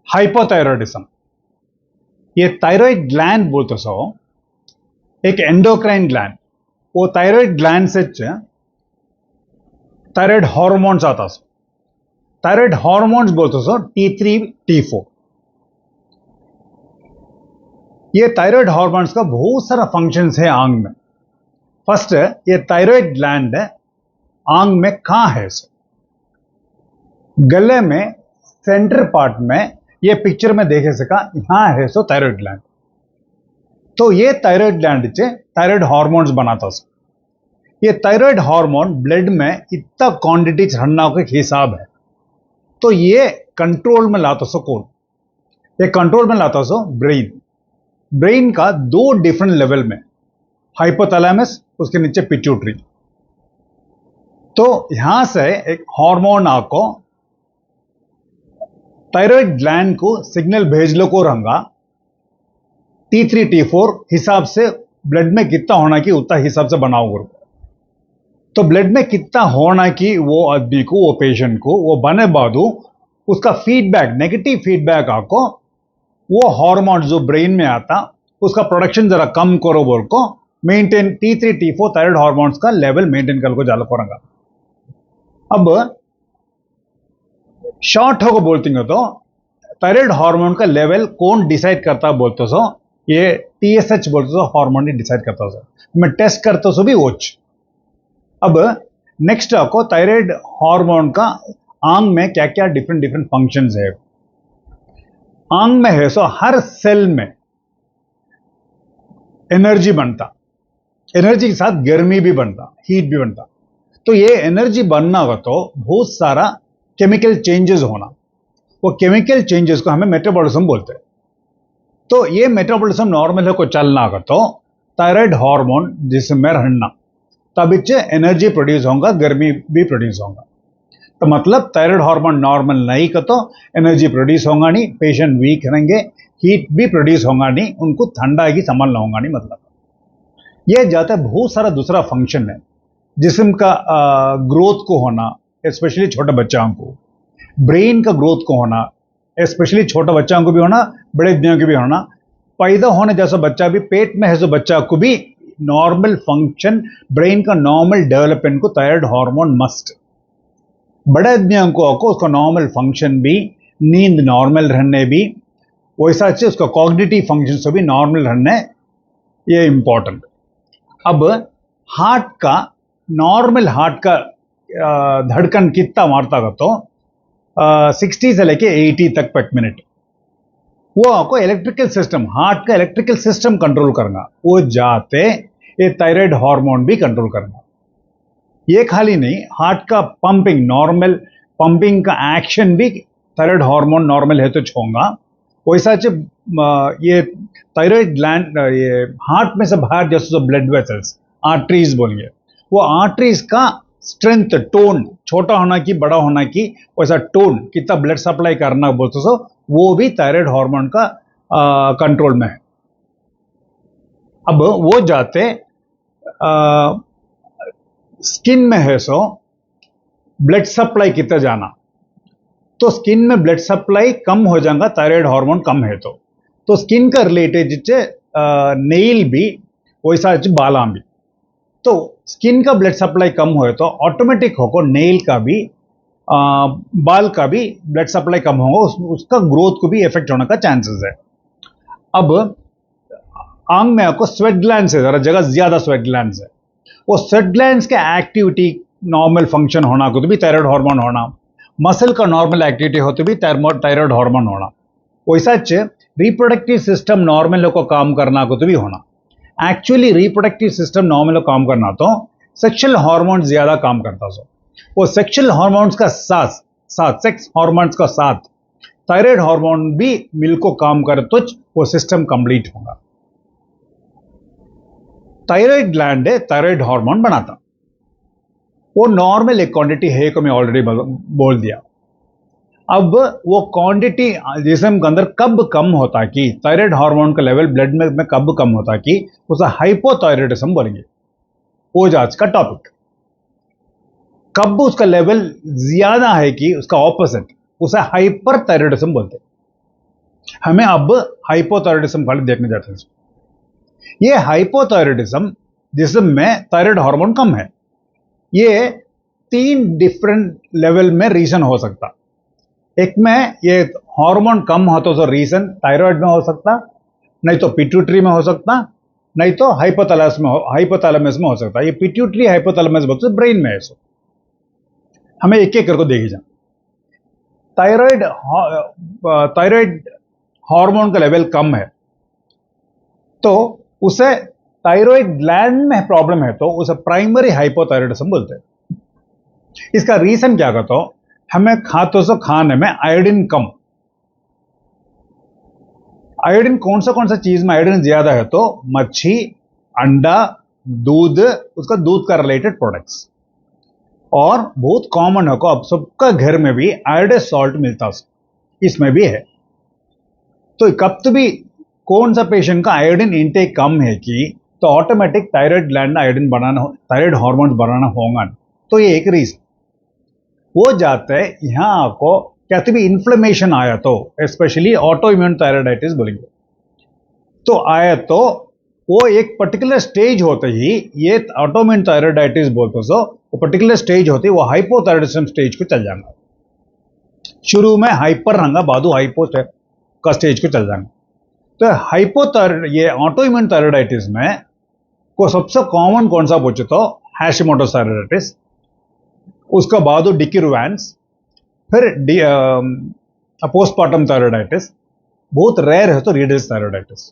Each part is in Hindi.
हाइपोथायरॉयडिज्म, ये थायराइड ग्लैंड बोलते सो एक एंडोक्राइन ग्लैंड, वो थायराइड ग्लैंड से थायराइड हार्मोन्स आता सो, थायराइड हार्मोन्स बोलते सो T3 T4। ये थायराइड हार्मोन्स का बहुत सारा फंक्शंस है आंग में। फर्स्ट, ये थायराइड ग्लैंड आंग में कहां है? गले में सेंटर पार्ट में, ये पिक्चर में देखे सका यहां है सो थायराइड ग्लैंड। तो ये थायराइड ग्लैंड से थायराइड हार्मोन्स बनाता सो। ये थायराइड हार्मोन ब्लड में इतना क्वांटिटी चढ़ना का हिसाब है। तो ये कंट्रोल में लाता सो कौन? ये कंट्रोल में लाता सो ब्रेन। ब्रेन का दो डिफरेंट लेवल में, हाइपोथैलेमस, उसके नीचे पिट्यूटरी। तो यहां से एक हार्मोन आको थायराइड ग्लैंड को सिग्नल भेज लो को रंगा T3 T4 हिसाब से ब्लड में कितना होना की उतना हिसाब से बनाओ गुरु। तो ब्लड में कितना होना की वो आदमी को, वो पेशेंट को, वो बने बादू उसका फीडबैक, नेगेटिव फीडबैक आको वो हार्मोन जो ब्रेन में आता उसका प्रोडक्शन जरा कम करो बोल को maintain T3 T4 thyroid hormones का लेवल मेंटेन कर को जालो करेंगे। अब शॉर्ट होकर बोलती हो तो थायराइड हार्मोन का लेवल कौन डिसाइड करता बोलते सो? ये TSH बोलते सो हार्मोन ही डिसाइड करता सो। मैं टेस्ट करता सो भी वोच। अब नेक्स्ट आपको थायराइड हार्मोन का आंग में क्या क्या डिफरेंट डिफरेंट फंक्शंस है। आंग में है सो हर सेल में एनर्जी बनता, एनर्जी के साथ गर्मी भी बनता, हीट भी बनता। तो ये एनर्जी बनना हो तो बहुत सारा केमिकल चेंजेस होना, वो केमिकल चेंजेस को हमें मेटाबॉलिज्म बोलते हैं। तो ये मेटाबॉलिज्म नॉर्मल है को चलना हो तो थायराइड हार्मोन जिसमें रहना तब एनर्जी प्रोड्यूस होगा, गर्मी भी प्रोड्यूस होगा। तो मतलब थायराइड हार्मोन नॉर्मल नहीं का तो एनर्जी प्रोड्यूस होगा नहीं, पेशेंट वीक रहेंगे, हीट भी प्रोड्यूस होगा नहीं, उनको ठंडा की संभालना होगा नहीं। मतलब ये जाता है बहुत सारा दूसरा फंक्शन है जिस्म का ग्रोथ को होना, स्पेशली छोटे बच्चों को, ब्रेन का ग्रोथ को होना, स्पेशली छोटे बच्चों को भी होना, बड़े आदमियों को भी होना, पैदा होने जैसा बच्चा भी, पेट में है जो बच्चा को भी नॉर्मल फंक्शन, ब्रेन का नॉर्मल डेवलपमेंट को थायराइड हार्मोन मस्ट। बड़े आदमियों को उसका नॉर्मल फंक्शन भी, नींद नॉर्मल रहने भी, वैसा अच्छे उसका कॉग्निटिव फंक्शन से भी नॉर्मल रहने, ये इंपॉर्टेंट। अब हार्ट का, नॉर्मल हार्ट का धड़कन कितना मारता का तो 60 से लेके 80 तक पर मिनट। वो आपको इलेक्ट्रिकल सिस्टम, हार्ट का इलेक्ट्रिकल सिस्टम कंट्रोल करना, वो जाते ये थायराइड हार्मोन भी कंट्रोल करना। ये खाली नहीं, हार्ट का पंपिंग, नॉर्मल पंपिंग का एक्शन भी थायराइड हार्मोन नॉर्मल है तो होगा। वैसा ये थायराइड ग्लैंड, ये हार्ट में से बाहर जैसे ब्लड वेसल्स, आर्टरीज बोलिए, वो आर्टरीज का स्ट्रेंथ, टोन, छोटा होना की बड़ा होना की, वैसा टोन कितना ब्लड सप्लाई करना बोलते सो वो भी थायराइड हार्मोन का कंट्रोल में है। अब वो जाते स्किन में है सो ब्लड सप्लाई कितना जाना, तो स्किन में ब्लड सप्लाई कम हो जाएगा थायराइड हार्मोन कम है तो स्किन का रिलेटेड नेल भी वैसा बाला भी। तो स्किन का ब्लड सप्लाई कम हो तो ऑटोमेटिक होकर नेल का भी, बाल का भी ब्लड सप्लाई कम होगा, उसका ग्रोथ को भी इफेक्ट होने का चांसेस है। अब आंग में आपको स्वेट ग्लैंड्स है, जरा जगह ज्यादा स्वेट ग्लैंड्स है, वो स्वेट ग्लैंड्स का एक्टिविटी नॉर्मल फंक्शन होना को तो भी थायराइड हार्मोन होना, मसल का नॉर्मल एक्टिविटी हो तो भी थायराइड हार्मोन होना, वैसा रिप्रोडक्टिव सिस्टम नॉर्मल को काम करना को तो भी होना। एक्चुअली रिप्रोडक्टिव सिस्टम नॉर्मल काम करना तो सेक्सुअल हार्मोन ज्यादा काम करता सो, वो सेक्सुअल हार्मोन्स का साथ साथ, सेक्स हार्मोन्स का साथ थायराइड हार्मोन भी मिलको काम करे तो वो सिस्टम कंप्लीट होगा। थायराइड ग्लैंड है थायराइड हार्मोन बनाता, वो नॉर्मल एक क्वांटिटी है को मैं ऑलरेडी बोल दिया। अब वो क्वांटिटी जिस्म के अंदर कब कम होता कि थायराइड हार्मोन का लेवल ब्लड में कब कम होता कि उसे हाइपोथायराइडिज्म बोलेंगे, वो आज का टॉपिक। कब उसका लेवल ज्यादा है कि उसका ऑपोजिट, उसे हाइपर थायराइडिज्म बोलते हैं। हमें अब हाइपोथायराइडिज्म वाले देखने जाते हैं। ये हाइपोथायराइडिज्म जिसमें थायराइड हार्मोन कम है, ये 3 डिफरेंट लेवल में रीजन हो सकता। एक में ये हार्मोन कम हो तो रीजन थायराइड में हो सकता, नहीं तो पिट्यूटरी में हो सकता, नहीं तो हाइपोथैलेमस में हो सकता। ये पिट्यूटरी हाइपोथैलेमस बोलते ब्रेन में है। सो हमें एक एक करके देखी जाए। थायराइड थायराइड हार्मोन का लेवल कम है तो उसे थायराइड ग्लैंड में प्रॉब्लम है तो उसे प्राइमरी हाइपोथायराइडिज्म बोलते हैं। इसका रीजन क्या कहता हो, हमें खाने में आयोडीन कम। आयोडीन कौन सा चीज में आयोडीन ज्यादा है तो मच्छी, अंडा, दूध, उसका दूध का रिलेटेड प्रोडक्ट्स। और बहुत कॉमन है को अब सबका घर में भी आयोडाइज्ड सॉल्ट मिलता है, इसमें भी है। तो कब तो भी कौन सा पेशेंट का आयोडीन इंटेक कम है कि तो ऑटोमेटिक थायराइड ग्लैंड आयोडीन बनाना, थायराइड हार्मोन बनाना होगा। तो ये एक रीजन वो जाते हैं। यहां आपको कहते भी इन्फ्लेमेशन आया तो स्पेशली ऑटो इम्यून थायराइडाइटिस बोलेंगे तो आया तो वो एक पर्टिकुलर स्टेज होते ही ये ऑटोइम्यून थायराइडाइटिस बोलते सो वो पर्टिकुलर स्टेज होती है वो हाइपोथायराइडिज्म स्टेज को चल जाएगा। शुरू में हाइपर रहूंगा, बाद हाइपो का स्टेज को चल जाएगा। तो ये ऑटोइम्यून थायराइडाइटिस में को सबसे कॉमन कौन सा पूछे तो हैशिमोटोस थायराइडाइटिस, उसका बाद डिक्यूरवान्स, फिर पोस्टपार्टम थायराइडाइटिस, बहुत रेयर है तो रीडल्स थायराइडाइटिस।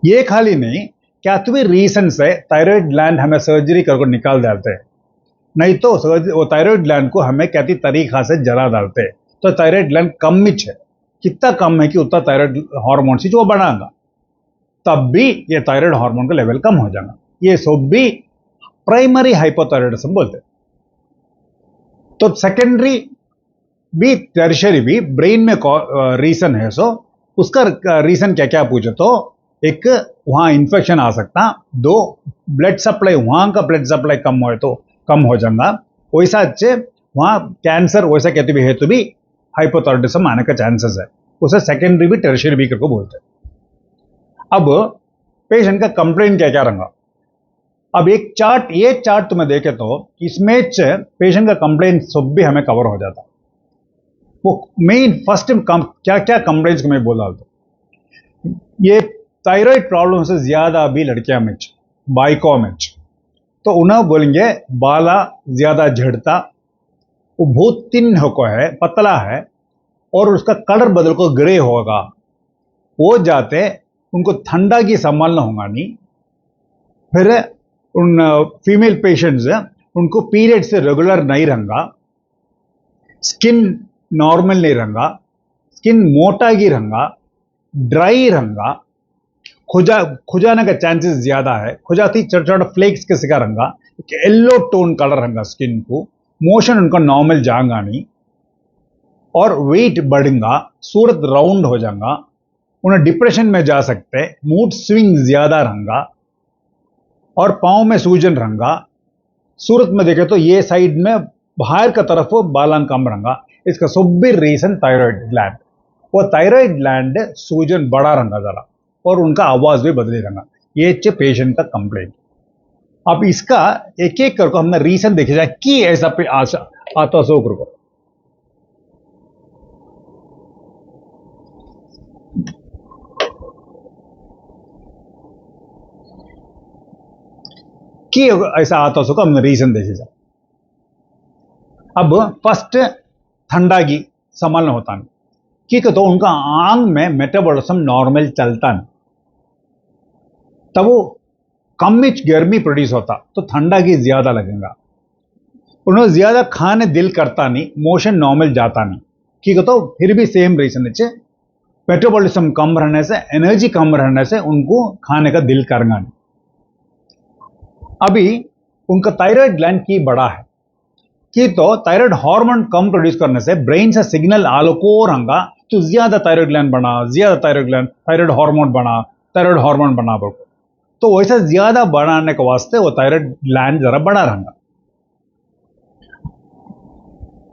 ये खाली नहीं, क्या तुम्हें रीजन से थायराइड ग्लैंड हमें सर्जरी करके निकाल डालते हैं, नहीं तो वो थायराइड ग्लैंड को हमें कहती तरीका से जला डालते हैं। तो थायराइड ग्लैंड कम है, कितना कम है कि उतना थायराइड हार्मोन से जो बढ़ाएगा, तब भी ये थायराइड हार्मोन का लेवल कम हो जाएगा। ये सब भी प्राइमरी हाइपोथायराइडिज्म बोलते हैं। तो सेकेंडरी भी टर्शियरी भी ब्रेन में रीजन है। सो उसका रीजन क्या क्या पूछे तो एक वहां इंफेक्शन आ सकता, दो ब्लड सप्लाई, वहां का ब्लड सप्लाई कम हो तो कम हो जाएगा, वैसा अच्छे वहां कैंसर वैसा कहते भी है तो भी हाइपोथायराइडिज्म आने का चांसेस है। उसे सेकेंडरी भी टर्शियरी भी करके बोलते हैं। अब पेशेंट का कंप्लेन क्या क्या रहा। अब एक चार्ट, ये चार्ट तुम्हें देखे तो इसमें पेशेंट का कंप्लेन सब भी हमें कवर हो जाता। वो मेन फर्स्ट क्या क्या कंप्लेंट्स को मैं बोल रहा था। ये थायराइड प्रॉब्लम से ज्यादा भी लड़कियां में, बाइकों में, तो उन्हें बोलेंगे बाला ज्यादा झड़ता, वो बहुत थिन होको है, पतला है और उसका कलर बदल को ग्रे होगा। वो जाते उनको ठंडा की संभालना होगा नहीं। फिर उन फीमेल पेशेंट्स उनको पीरियड से रेगुलर नहीं रहूंगा, स्किन नॉर्मल नहीं रहूंगा, स्किन मोटा की रहूंगा, ड्राई रहूंगा, खुजाने का चांसेस ज्यादा है, खुजाती छोटा छोटा फ्लेक्स के सिका रहूंगा, येलो टोन कलर रहूंगा स्किन को, मोशन उनका नॉर्मल जाएगा नहीं और वेट बढ़ेगा, सूरत राउंड हो जाएगा, उन्हें डिप्रेशन में जा सकते, मूड स्विंग ज्यादा रहूंगा और पांव में सूजन रहूंगा। सूरत में देखे तो ये साइड में बाहर का तरफ बालन कम रहूंगा। इसका सब भी रीजन थायराइड ग्लैंड, वो थायराइड ग्लैंड सूजन बड़ा रहूंगा जरा और उनका आवाज भी बदली रहूंगा। ये पेशेंट का कंप्लेंट। अब इसका एक एक करके हमने रीजन देखे जाए कि ऐसा पे आता सो करको। कि ऐसा आता सो का हमने रीजन देखे जाए। अब फर्स्ट ठंडा की संभालना होता है कि तो उनका आंग में मेटाबॉलिज्म नॉर्मल चलता नहीं, तब वो कम गर्मी प्रोड्यूस होता तो ठंडा की ज्यादा लगेगा। उन्हें ज्यादा खाने दिल करता नहीं, मोशन नॉर्मल जाता नहीं, ठीक है। तो फिर भी सेम रीजन है, मेटाबॉलिज्म कम रहने से, एनर्जी कम रहने से उनको खाने का दिल करेगा नहीं। अभी उनका थायराइड ग्लैंड की बड़ा है कि तो थायराइड हार्मोन कम प्रोड्यूस करने से ब्रेन से सिग्नल आलोको रहूंगा तो ज्यादा थायराइड ग्लैंड बना, ज्यादा थायराइड हार्मोन बना बोल, तो वैसा ज्यादा बढ़ाने के वास्ते वो थायराइड ग्लैंड जरा बड़ा रहूंगा।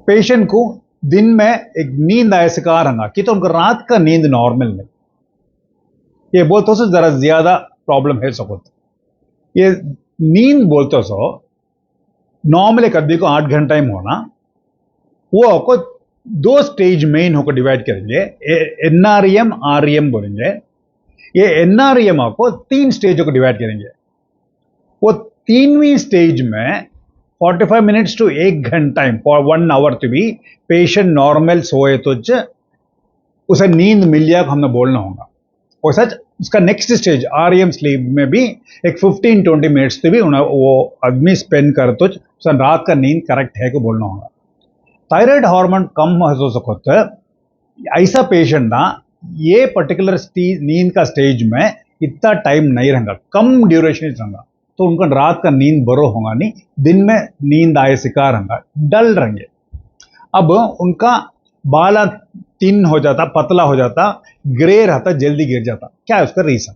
पेशेंट को दिन में एक नींद आए शिकार हंगा कि तो उनका रात का नींद नॉर्मल नहीं ये बोलते सो जरा ज्यादा प्रॉब्लम है सको ये नींद बोलते सो नॉर्मल एक आदमी को 8 घंटा ही होना वो आपको दो स्टेज मेन होकर डिवाइड करेंगे एनआरईएम आरईएम बोलेंगे ये एनआरईएम आपको 3 स्टेजों को डिवाइड करेंगे वो तीनवीं स्टेज में 45 मिनट्स टू 1 घंटा फॉर 1 आवर तो भी पेशेंट नॉर्मल सोए तो उसे नींद मिल जाए हमने बोलना होगा और सच उसका नेक्स्ट स्टेज आरईएम स्लीप में भी एक 15-20 मिनट्स तो भी वो आदमी स्पेंड कर तो रात का नींद करेक्ट है को बोलना होगा थायराइड हार्मोन कम हो सकता है ऐसा पेशेंट ना ये पर्टिकुलर नींद का स्टेज में इतना टाइम नहीं रहेगा कम ड्यूरेशन रहेगा तो उनका रात का नींद बरो होगा नहीं दिन में नींद आए शिकार रहेगा डल रहेंगे अब उनका बाला थिन हो जाता पतला हो जाता ग्रे रहता जल्दी गिर जाता क्या है उसका रीजन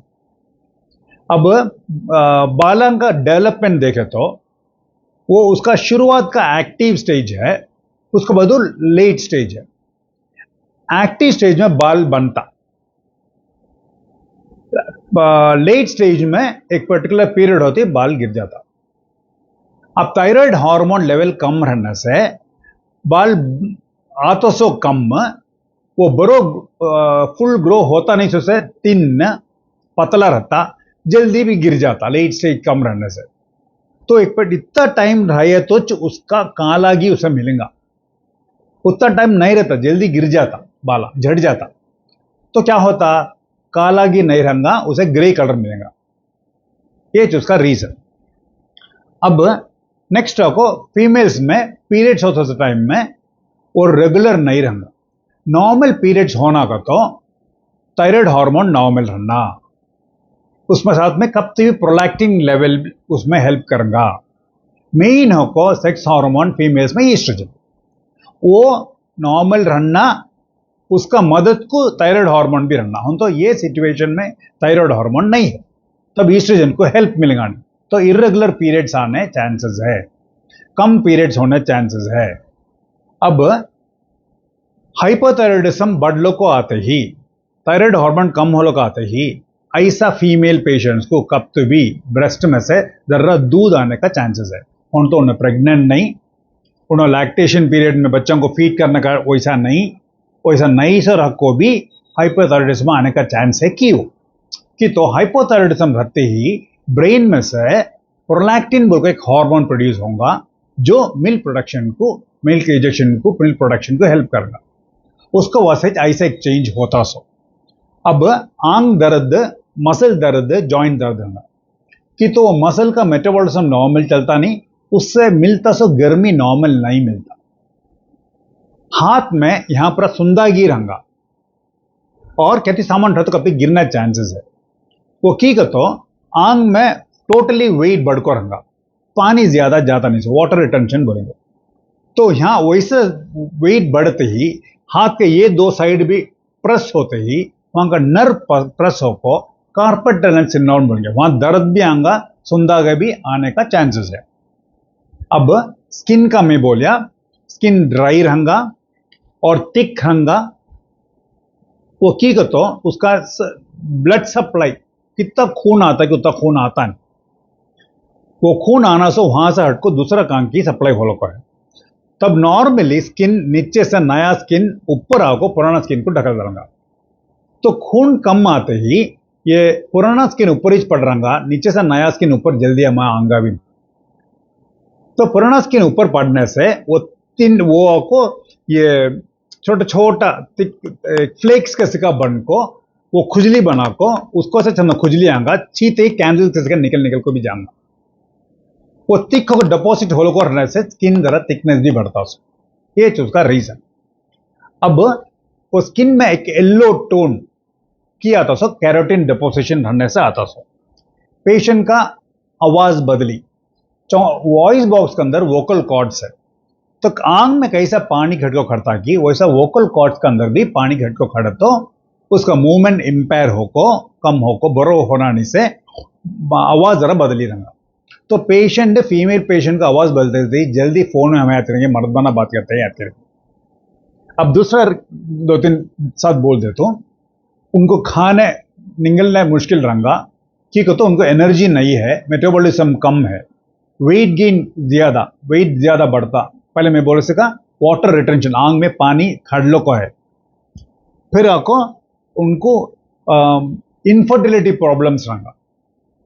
अब बाला का डेवलपमेंट देखे तो वो उसका शुरुआत का एक्टिव स्टेज है उसके बाद लेट स्टेज है एक्टिव स्टेज में बाल बनता लेट स्टेज में एक पर्टिकुलर पीरियड होती है बाल गिर जाता अब थायराइड हार्मोन लेवल कम रहने से बाल आतो सो कम वो बरो फुल ग्रो होता नहीं से थिन पतला रहता जल्दी भी गिर जाता लेट स्टेज कम रहने से तो एक पर इतना टाइम रहे तो उसका कालागी उसे मिलेगा उतना टाइम नहीं रहता जल्दी गिर जाता बाला झड़ जाता तो क्या होता कालागी नहीं रहेगा उसे ग्रे कलर मिलेगा ये उसका रीजन अब नेक्स्ट आपको फीमेल्स में पीरियड्स होते टाइम में वो रेगुलर नहीं रहेगा नॉर्मल पीरियड्स होना का तो थायराइड हार्मोन नॉर्मल रहना उसमें साथ में कब भी प्रोलैक्टिन लेवल उसमें हेल्प करेगा मेन होको सेक्स हार्मोन फीमेल्स में ईस्ट्रोजन वो नॉर्मल रहना उसका मदद को थायराइड हार्मोन भी रहना हम तो ये सिचुएशन में थायराइड हार्मोन नहीं है तब ईस्ट्रोजन को हेल्प मिलेगा नहीं तो इरेगुलर पीरियड्स आने चांसेस है कम पीरियड्स होने चांसेस है अब हाइपोथायराइडिज्म बड़लों को आते ही थायराइड हार्मोन कम होने को आते ही ऐसा फीमेल पेशेंट्स को कब तो भी ब्रेस्ट में से जरा दूध आने का चांसेस है उन तो उन्हें प्रेग्नेंट नहीं उन्होंने लैक्टेशन पीरियड में बच्चों को फीड करने का वैसा नहीं सर को भी हाइपोथायराइडिज्म आने का चांस है क्यों कि तो हाइपोथायराइडिज्म रहते ही ब्रेन में से प्रोलैक्टिन बोल के एक हार्मोन प्रोड्यूस होगा जो मिल्क इंजेक्शन को मिल्क प्रोडक्शन को हेल्प करेगा उसको वैसे ऐसा एक चेंज होता सो अब आंग दर्द मसल दर्द जॉइंट दर्द होगा कि तो मसल का मेटाबॉलिज्म नॉर्मल चलता नहीं उससे मिलता सो गर्मी नॉर्मल नहीं मिलता हाथ में यहां पर सुंदागी रंगा और कहती सामान रहा तो कभी गिरना चांसेस है वो की तो आंग में टोटली वेट बढ़कर रंगा पानी ज्यादा जाता नहीं वाटर रिटेंशन बोलेंगे तो यहां वैसे वेट बढ़ते ही हाथ के ये दो साइड भी प्रेस होते ही वहां का नर्व प्रेस होको कार्पेट टनल सिंड्रोम बोलेंगे वहां दर्द भी आएगा सुंदागे भी आने का चांसेस है अब स्किन का मैं बोलिया स्किन ड्राई रहेगा और थिक रहेगा वो की तो उसका ब्लड सप्लाई कितना खून आता है कि उतना खून आता है वो खून आना से वहां से हटको दूसरा काम की सप्लाई होलो को है तब नॉर्मली स्किन नीचे से नया स्किन ऊपर आको पुराना स्किन को ढकल देगा तो खून कम आते ही ये पुराना स्किन ऊपर ही पड़ रहा नीचे से नया स्किन ऊपर जल्दी हमें आऊंगा भी तो पुराना स्किन ऊपर पड़ने से वो को ये छोटा छोटा फ्लेक्स का सिका बन को वो खुजली बना को उसको से चंदा खुजली आएगा चीते कैंडल से निकल को भी जाऊंगा वो थिक को डिपॉजिट होलो को रहने से स्किन जरा थिकनेस भी बढ़ता उसको ये उसका रीजन अब वो स्किन में एक येलो टोन किया था सो कैरोटीन डिपोजिशन रहने से आता सो पेशेंट का आवाज बदली वॉइस बॉक्स के अंदर वोकल कॉर्ड्स है तो आंग में कैसा पानी घटको खड़ता कि वैसा वोकल कॉर्ड्स के अंदर भी पानी घटको खड़े तो उसका मूवमेंट इंपेयर होको कम होको बरो होना नहीं से आवाज जरा बदली रहेगा तो पेशेंट फीमेल पेशेंट का आवाज बदलते ही जल्दी फोन में हमें आते रहेंगे मर्दाना बात करते हैं आते रहेंगे अब दूसरा दो तीन साथ बोल देता हूँ, उनको खाने निगलने मुश्किल रंगा, ठीक है, तो उनको एनर्जी नहीं है, मेटाबॉलिज्म कम है, वेट गेन ज्यादा, वेट ज्यादा बढ़ता, पहले मैं बोल सका वाटर रिटेंशन, आंग में पानी खड़लों को है, फिर आपको उनको इनफर्टिलिटी प्रॉब्लम्स रंगा,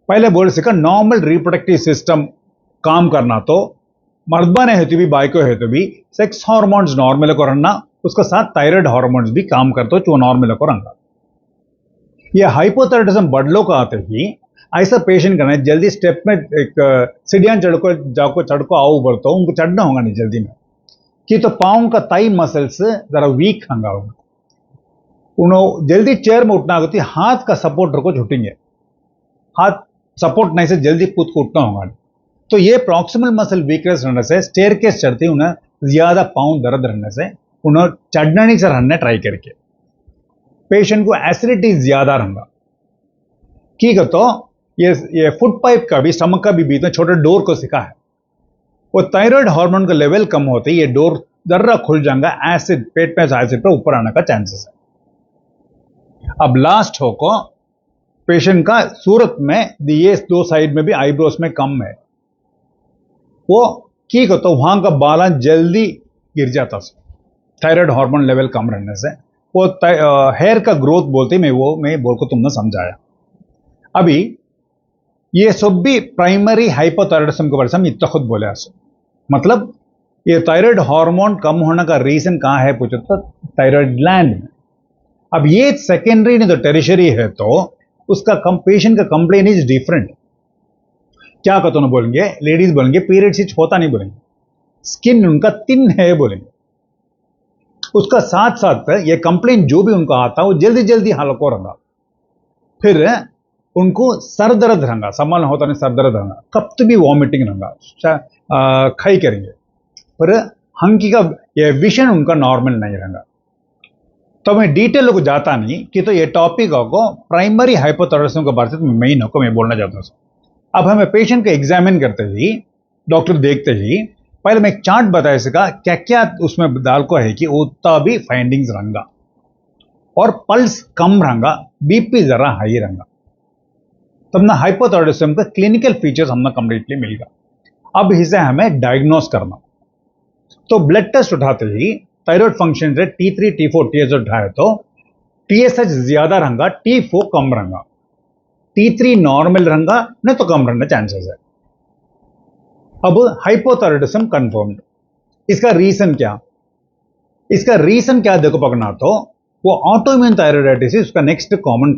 पहले बोल सका नॉर्मल रिप्रोडक्टिव सिस्टम काम करना, तो मर्दबाने हेतु भी बाइको हेतु भी सेक्स हार्मोन्स नॉर्मल को रखना, उसके साथ थायराइड हार्मोन्स भी काम करते हो जो नॉर्मल को रंगा। ये हाइपोथायराइडिज्म बड़लों का आते ही ऐसा पेशेंट करना है, जल्दी स्टेप में एक सीढ़ियां चढ़को जाको चढ़को आओ बढ़तो, उनको चढ़ना होगा नहीं जल्दी में, कि तो पाँव का ताई मसल्स जरा वीक हंगा, उन्होंने जल्दी चेयर में उठना होती, हाथ का सपोर्ट रखो छुटेंगे, हाथ सपोर्ट नहीं से जल्दी कूद को उठना होगा। तो ये प्रॉक्सिमल मसल वीकनेस रहने से स्टेयर केस चढ़ती उन्हें ज्यादा पाँव दर्द रहने से उन्हें चढ़ना नहीं से रहने ट्राई करके, पेशेंट को एसिडिटी ज्यादा रहना, ठीक है, तो ये फुट पाइप का भी स्टमक का भी बीच में छोटे डोर को सिखा है, वो थायराइड हार्मोन का लेवल कम होते ही ये डोर दर्रा खुल जाएगा, एसिड पेट में एसिड पे ऊपर आने का चांसेस है। अब लास्ट हो को पेशेंट का सूरत में ये दो साइड में भी आईब्रोस में कम है, वो ठीक है, तो वहां का बाला जल्दी गिर जाता है थायराइड हार्मोन लेवल कम रहने से, वो हेयर का ग्रोथ बोलते मैं बोल को तुमने समझाया। अभी ये सब भी प्राइमरी हाइपोथायराइडिज्म के बारे में हम इतना खुद बोले, मतलब ये थायराइड हार्मोन कम होने का रीजन कहाँ है पूछो तो थायराइड ग्लैंड में। अब ये सेकेंडरी नहीं तो टेरिशरी है, तो उसका पेशेंट का कंप्लेन इज डिफरेंट। क्या कहते ना बोलेंगे, लेडीज बोलेंगे पीरियड्स होता नहीं बोलेंगे, स्किन उनका थिन है बोलेंगे, उसका साथ साथ ये कंप्लेन जो भी उनका आता वो जल्दी जल्दी हल्को रंगा, फिर उनको सर दर्द रंगा, संभालना होता नहीं सर दर्द रंगा, कब तो भी वॉमिटिंग रंगा, खाई करेंगे, पर हंकी का ये विजन उनका नॉर्मल नहीं रंगा। तो मैं डिटेल को जाता नहीं कि तो ये टॉपिक को प्राइमरी हाइपोथायराइडिज्म के बारे में मेन को मैं बोलना चाहता हूँ। अब हमें पेशेंट को एग्जामिन करते ही, डॉक्टर देखते ही पहले मैं एक चार्ट बताया सका क्या क्या उसमें डाल को है कि उतना भी फाइंडिंग्स रंगा, और पल्स कम रंगा, बीपी जरा हाई रंगा, तब ना हाइपोथायराइडिज्म का क्लिनिकल फीचर्स हमने कंप्लीटली मिल गया। अब इसे हमें डायग्नोस करना, तो ब्लड टेस्ट उठाते ही thyroid function rate T3 T4 TSH उठाए तो TSH ज्यादा रंगा, T4 कम रंगा, T3 नॉर्मल रंगा, नहीं तो कम रहने चांसेस है। अब हाइपोथायराइडिज्म कंफर्म्ड, इसका रीजन क्या, इसका रीजन क्या देखो पकड़ना, तो वो ऑटोइम्यून थायराइडाइटिस उसका नेक्स्ट कॉमन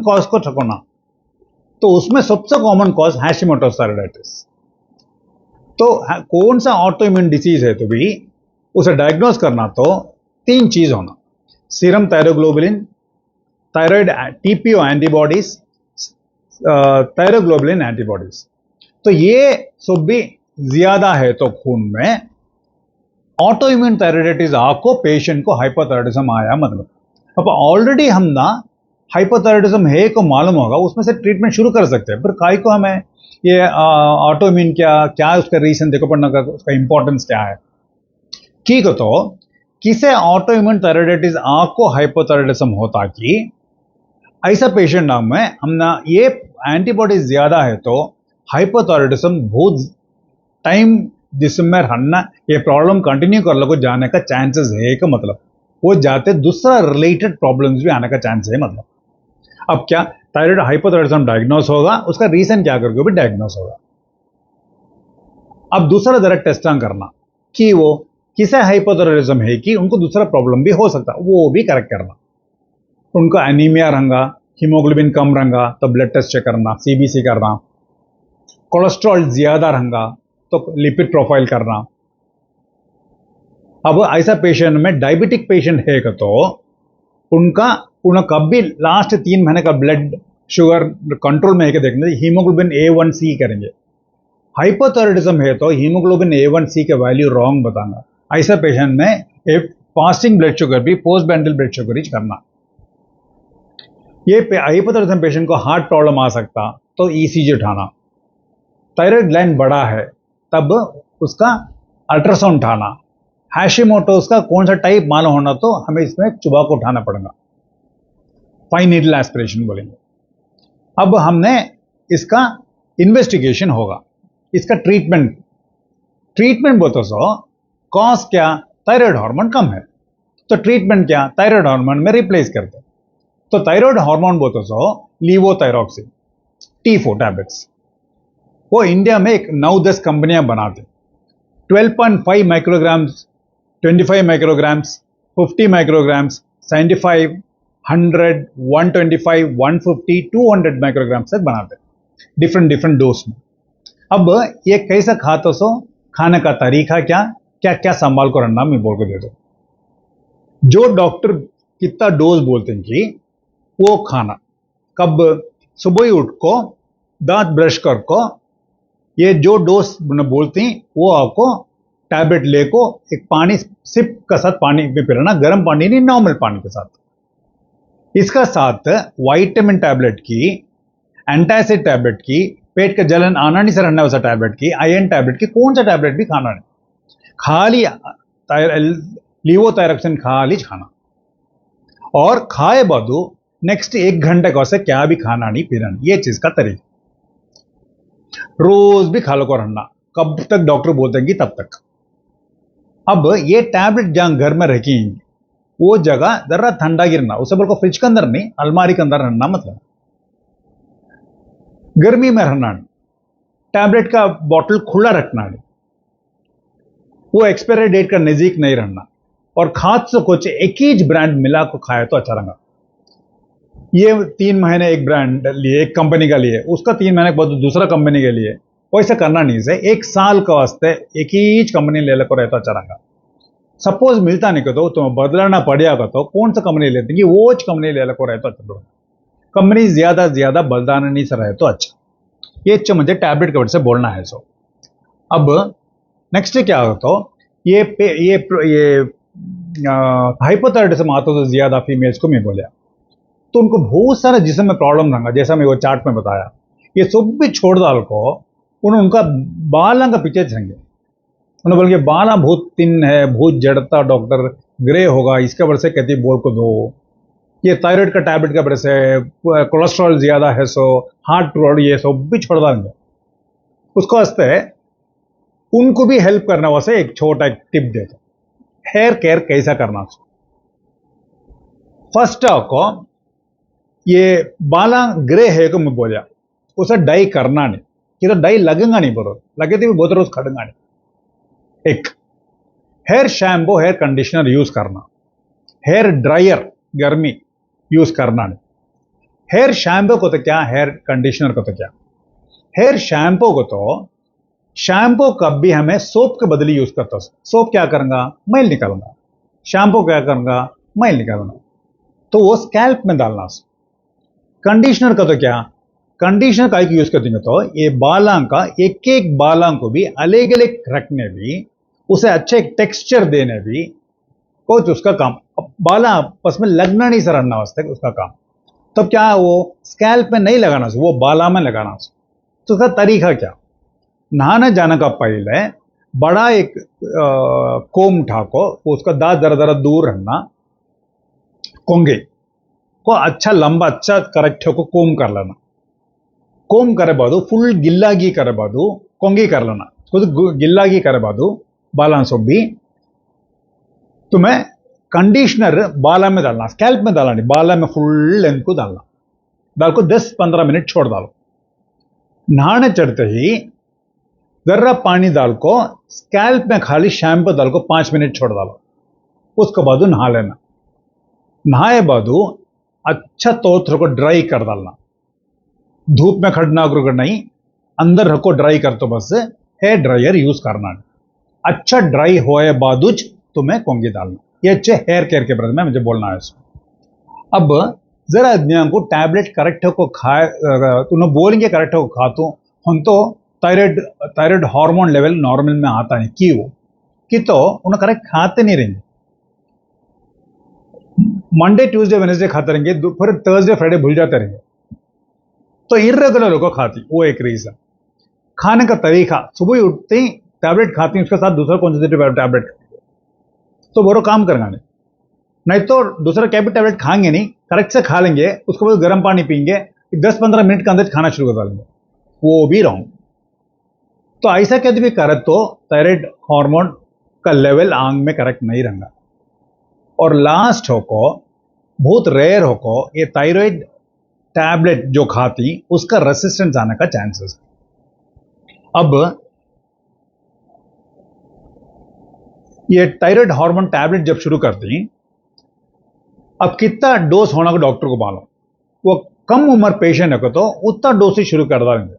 कॉज को ठकोना, तो उसमें सबसे कॉमन कॉज हैशिमोटोस थायराइडाइटिस। तो कौन सा ऑटोइम्यून डिसीज है तो भी उसे डायग्नोस करना तो तीन चीज होना, serum thyroglobulin, thyroid TPO antibodies, thyroglobulin antibodies, तो ये सब भी ज्यादा है तो खून में ऑटोइम्यून थायराइडाइटिस आपको पेशेंट को हाइपोथायराइडिज्म आया मतलब। अब ऑलरेडी हम ना हाइपोथायराइडिज्म है को मालूम होगा, उसमें से ट्रीटमेंट शुरू कर सकते हैं, पर काय को हमें ये ऑटोइम्यून क्या उसका रीजन देखो पड़ना का, उसका इंपॉर्टेंस क्या है, ठीक है, तो किसे ऑटोइम्यून थायराइडाइटिस आपको हाइपोथायराइडिज्म होता कि ऐसा पेशेंट नाम में हमने ये एंटीबॉडीज ज्यादा है तो हाइपोथायराइडिज्म बहुत टाइम जिसमें रहना ये प्रॉब्लम कंटिन्यू कर लो जाने का चांसेस है का मतलब, वो जाते दूसरा रिलेटेड प्रॉब्लम्स भी आने का चांस है मतलब। अब क्या थायराइड हाइपोथायराइडिज्म डायग्नोस होगा, उसका रीजन क्या करके भी डायग्नोस होगा। अब दूसरा जरा टेस्ट करना कि वो किसे हाइपोथायराइडिज्म है कि उनको दूसरा प्रॉब्लम भी हो सकता, वो भी करेक्ट करना, उनका एनीमिया रंगा, हीमोग्लोबिन कम रंगा तो ब्लड टेस्ट चेक करना, CBC करना, कोलेस्ट्रॉल ज्यादा रंगा तो लिपिड प्रोफाइल करना। अब ऐसा पेशेंट में डायबिटिक पेशेंट है तो उनका कब भी लास्ट 3 महीने का ब्लड शुगर कंट्रोल में है कि देखना, हीमोग्लोबिन A1C करेंगे। हाइपोथायराइडिज्म है तो हीमोग्लोबिन A1C के वैल्यू रॉन्ग बताना, ऐसा पेशेंट में एक फास्टिंग ब्लड शुगर भी पोस्ट बैंडल ब्लड शुगर ही करना। ये हाइपोथायराइडिज्म पेशेंट को हार्ट प्रॉब्लम आ सकता तो ECG उठाना, थायराइड ग्लैंड बड़ा है तब उसका अल्ट्रासाउंड उठाना, हैशिमोटोस का कौन सा टाइप मालूम होना तो हमें इसमें चुबा को उठाना पड़ेगा, फाइन नीडल एस्पिरेशन बोलेंगे। अब हमने इसका इन्वेस्टिगेशन होगा, इसका ट्रीटमेंट ट्रीटमेंट बोलते सो कॉज क्या, थायराइड हार्मोन कम है तो ट्रीटमेंट क्या, थायराइड हार्मोन में रिप्लेस करते। तो थायराइड हार्मोन बोलते सो लीवोथायरॉक्सिन T4 टैबलेट्स, वो इंडिया में एक 9-10 कंपनियां बनाते, 12.5 माइक्रोग्राम्स, 25 माइक्रोग्राम्स, 50 माइक्रोग्राम्स, 75, 100, 125, 150, 200 माइक्रोग्राम्स तक बनाते, डिफरेंट डिफरेंट डोज में। अब ये कैसा खाता सो, खाने का तरीका क्या क्या क्या संभाल को रखना मैं बोल को दे दो। जो डॉक्टर कितना डोज बोलते हैं कि वो खाना, कब, सुबह ही उठ को दांत ब्रश कर को ये जो डोज बोलती वो आपको टैबलेट लेको एक पानी सिप का साथ पानी में पिलाना, गर्म पानी नहीं, नॉर्मल पानी के साथ। इसका साथ विटामिन टैबलेट की, एंटासिड टैबलेट की, पेट का जलन आना नहीं सर वैसा टैबलेट की, आयरन टैबलेट की, कौन सा टैबलेट भी खाना नहीं, खाली लीवोथायरॉक्सिन खाली खाना। और खाए बादू नेक्स्ट 1 घंटे का से क्या भी खाना नहीं पीना नहीं, ये चीज का तरीका। रोज भी खा लो को रहना, कब तक डॉक्टर बोलते हैं कि तब तक। अब ये टैबलेट जहां घर में रखी वो जगह जरा ठंडा गिरना, उसे बोल को फ्रिज के अंदर नहीं, अलमारी के अंदर रहना, मतलब गर्मी में रहना नहीं, टैबलेट का बॉटल खुला रखना नहीं, वो एक्सपायरी डेट का नजदीक नहीं रहना, और खाद से कुछ एक ही ब्रांड मिला को खाए तो अच्छा रहेगा। ये 3 महीने एक ब्रांड लिए, एक कंपनी का लिए, उसका 3 महीने के बाद दूसरा कंपनी के लिए, वैसे करना नहीं से 1 साल का वास्ते एक ही कंपनी ले लेकर रहता अच्छा रहेगा। सपोज मिलता नहीं तो तुम्हें बदलना पड़ेगा तो कौन सा कंपनी लेते कि वो कंपनी ले लेकर रहता अच्छा रहेगा, कंपनी ज्यादा बदलाना नहीं से रहे तो अच्छा। ये मुझे टैबलेट के वजह से बोलना है। सो अब नेक्स्ट क्या हो तो ये हाइपोथायराइडिज्म आता तो ज्यादा फीमेल्स को मैं बोलिया तो उनको बहुत सारा जिस्म में प्रॉब्लम रहा, जैसा मैं वो चार्ट में बताया, ये सब भी छोड़ डाल को उनका बालों का पीछे चलेंगे, उन्होंने बोल के बाला बहुत थिन है, बहुत जड़ता, डॉक्टर ग्रे होगा, इसके वजह से कहती बोल को दो, ये थायराइड का टैबलेट का वजह से, कोलेस्ट्रॉल ज्यादा है सो हार्ट प्रॉब्लम, ये सब भी छोड़ डालेंगे। उसको वास्ते उनको भी हेल्प करना वास्ते एक छोटा टिप देता, हेयर केयर कैसा करना। फर्स्ट आपको ये बाला ग्रे है को मैं बोलिया, उसे डाई करना नहीं, कि तो डाई लगेगा नहीं, बरो लगे तो भी बहुत रोज खड़ेगा नहीं। एक hair shampoo, hair conditioner use करना, हेयर ड्रायर गर्मी यूज करना नहीं। हेयर शैम्पू को तो क्या, हेयर कंडीशनर को तो क्या। हेयर शैम्पू को तो शैम्पू कब भी हमें सोप के बदले यूज करता है, सोप क्या करूंगा, मैल निकालूंगा, शैम्पू क्या करूंगा, मैल निकालूंगा, तो वो स्कैल्प में डालना। कंडीशनर का तो क्या, कंडीशनर का यूज करते हैं तो ये बालां का एक एक बालां को भी अलग अलग रखने भी, उसे अच्छे टेक्सचर देने भी कुछ उसका काम। बाला आपस में लगना नहीं सरना वास्ते उसका काम। तो क्या वो स्कैल्प में नहीं लगाना, वो बाला में लगाना। तो उसका तरीका क्या, नहाने जाने का पहले बड़ा एक कोम ठाको, उसका दांत जरा जरा दूर रखना, कोंगे को अच्छा लंबा अच्छा करेक्ट को कोम कर लेना, कोम करे बादू फुल गिल्लागी करे बादू कोंगी कर लेना, खुद गिल्लागी करे बादू बाला सब भी तुम्हें कंडीशनर बाला में डालना, स्कैल्प में डालना नहीं, बाला में फुल लेंथ को डालना, डाल को 10-15 मिनट छोड़ डालो। नहाने चढ़ते ही गर्रा पानी डाल को स्कैल्प में खाली शैम्पू डाल को 5 मिनट छोड़ डालो, उसके बाद नहा लेना। नहाए बादू अच्छा तोत्र को ड्राई कर डालना, धूप में खड़ना कर नहीं, अंदर रखो ड्राई कर, तो बस हेयर ड्रायर यूज करना है। अच्छा ड्राई होए बादुच तुम्हें कोंगी डालना। ये अच्छे हेयर केयर के बारे में मुझे बोलना है इसमें। अब जरा अज्ञान को टैबलेट करेक्ट को खाए, तुम बोलेंगे करेक्ट को खातू हम तो थायराइड हार्मोन लेवल नॉर्मल में आता नहीं कि वो कि तो उन्हें करेक्ट खाते नहीं रहेंगे, मंडे ट्यूसडे वेडनेसडे खाते रहेंगे, फिर थर्सडे फ्राइडे भूल जाते रहेंगे, तो इर्रेगुलर लोगों खाती, वो एक रीजन। खाने का तरीका, सुबह उठते ही टैबलेट खाती, उसके साथ दूसरा कॉन्सेंट्रेटिव टैबलेट, तो बोरो काम करेंगे नहीं तो दूसरा कैबिन टैबलेट खाएंगे नहीं, करेक्ट से खा लेंगे, उसके बाद गर्म पानी पीएंगे, 10-15 मिनट के अंदर खाना शुरू कर देंगे, वो भी रॉन्ग। तो ऐसा कभी भी करे तो थायराइड हार्मोन का लेवल आंग में करेक्ट नहीं रहेगा। और लास्ट होको बहुत रेयर होको ये थायराइड टैबलेट जो खाती उसका रेसिस्टेंस आने का चांसेस। अब ये थायराइड हार्मोन टैबलेट जब शुरू करती, अब कितना डोज होना को डॉक्टर को मालूम, वो कम उम्र पेशेंट है तो उतना डोज ही शुरू कर देंगे।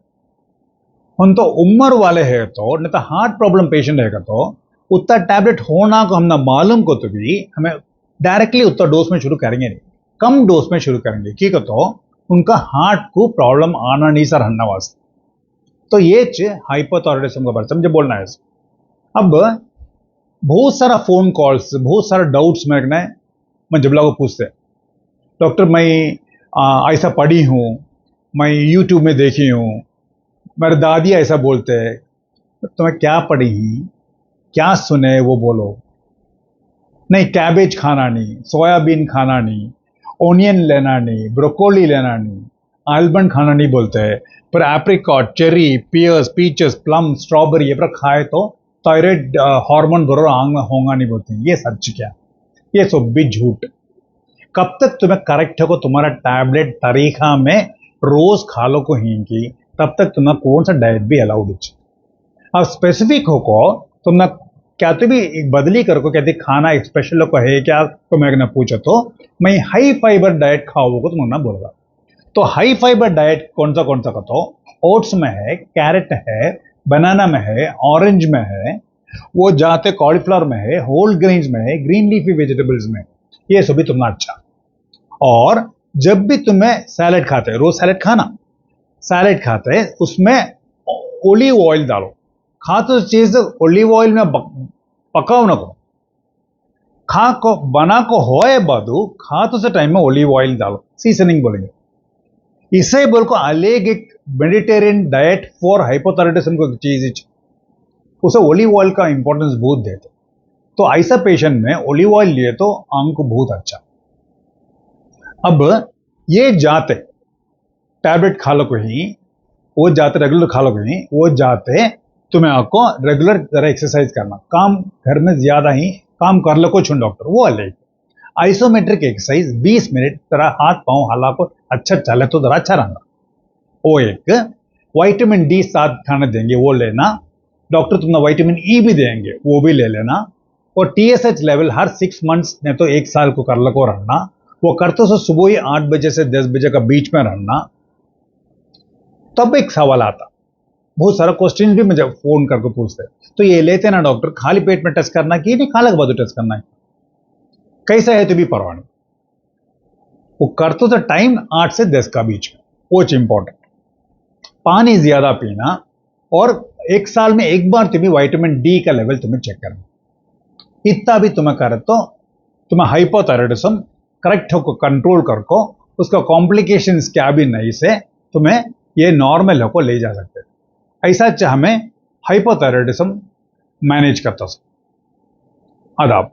हम तो उम्र वाले है तो नहीं तो हार्ट प्रॉब्लम पेशेंट है तो उतना टैबलेट होना को हमने मालूम को तो भी हमें डायरेक्टली उतना डोज में शुरू करेंगे नहीं, कम डोज में शुरू करेंगे कि तो उनका हार्ट को प्रॉब्लम आना नहीं सर हन्ना वास्ते। तो ये हाइपोथायराइडिज्म का बारे में बोलना है। अब बहुत सारा फोन कॉल्स, बहुत सारा डाउट्स मैं जब लोगों पूछते डॉक्टर मैं ऐसा पढ़ी हूँ, मैं यूट्यूब में देखी हूँ, मेरे दादी ऐसा बोलते हैं, तो मैं क्या पढ़ी क्या सुने वो बोलो। नहीं कैबेज खाना नहीं, सोयाबीन खाना नहीं, ओनियन लेना नहीं, ब्रोकोली लेना नहीं, आलमंड खाना नहीं बोलते हैं, पर apricot, cherry, pears, peaches, plum, strawberry ये पर खाए तो थायराइड हार्मोन बरोबर आंग में होगा नहीं बोलते हैं। ये सच क्या? ये सब भी झूठ। कब तक तुम्हें करेक्ट है को तुम्हारा टैबलेट तरीका में रोज खा लो को ही तब तक तुम्हें कौन सा डाइट भी अलाउड है। अब स्पेसिफिक हो को तुमने क्या तो भी बदली कर को कहते खाना स्पेशल को है क्या तो मैं पूछा तो मैं हाई फाइबर डाइट खाओ को तुम ना बोलगा। तो हाई फाइबर डाइट कौन सा का तो ओट्स में है, कैरेट है, बनाना में है, ऑरेंज में है, वो जाते कॉलीफ्लावर में है, होल ग्रेन्स में है, ग्रीन लीफी वेजिटेबल्स में, ये सभी तुम्हें अच्छा। और जब भी तुम्हें सैलेड खाते रोज सैलेड खाना, सैलेड खाते उसमें ओलिव ऑयल डालो, खा तो चीज ओलिव ऑयल में पकाओ ना को, खा को बना को होए बादू खा तो से टाइम में ओलिव ऑयल डालो, सीजनिंग बोलेंगे। इसे बोल को अलग एक मेडिटेरियन डाइट फॉर हाइपोथायराइडिज्म को चीज उसे ओलिव ऑयल का इंपॉर्टेंस बहुत देते। तो ऐसा पेशेंट में ओलिव ऑयल लिए तो आंग को बहुत अच्छा। अब ये जाते टैबलेट खा लो को ही, वो जाते रेगुलर खा लो को ही, वो जाते तुम्हें आपको रेगुलर जरा एक्सरसाइज करना, काम घर में ज्यादा ही काम कर लो को छुन डॉक्टर वो अलग। आइसोमेट्रिक एक्सरसाइज 20 मिनट तरह हाथ पांव हाला को अच्छा चले तो जरा अच्छा रहना। वो एक विटामिन डी 7 खाने देंगे वो लेना, डॉक्टर तुमने विटामिन ई भी देंगे वो भी ले लेना। और टीएसएच लेवल हर 6 मंथ्स ने तो 1 साल को कर लो को रहना। वो करते तो सुबह ही 8 बजे से 10 बजे का बीच में रहना। तब एक सवाल आता, बहुत सारा क्वेश्चन भी मुझे फोन करके पूछते, तो ये लेते ना डॉक्टर खाली पेट में टेस्ट करना कि नहीं खाने के बाद टेस्ट करना है, कैसा है तो भी परवाह नहीं। वो करते तो टाइम 8 से 10 का बीच में, वो इंपॉर्टेंट। पानी ज्यादा पीना और 1 साल में 1 बार तुम्हें विटामिन डी का लेवल तुम्हें चेक करना। इतना भी तुम्हें करे तो तुम्हें हाइपोथायराइडिज्म करेक्ट हो को कंट्रोल कर को उसका कॉम्प्लिकेशंस क्या भी नहीं से तुम्हें ये नॉर्मल हो को ले जा सकते। ऐसा हमें हाइपोथायराइडिज्म मैनेज करता। आदाब।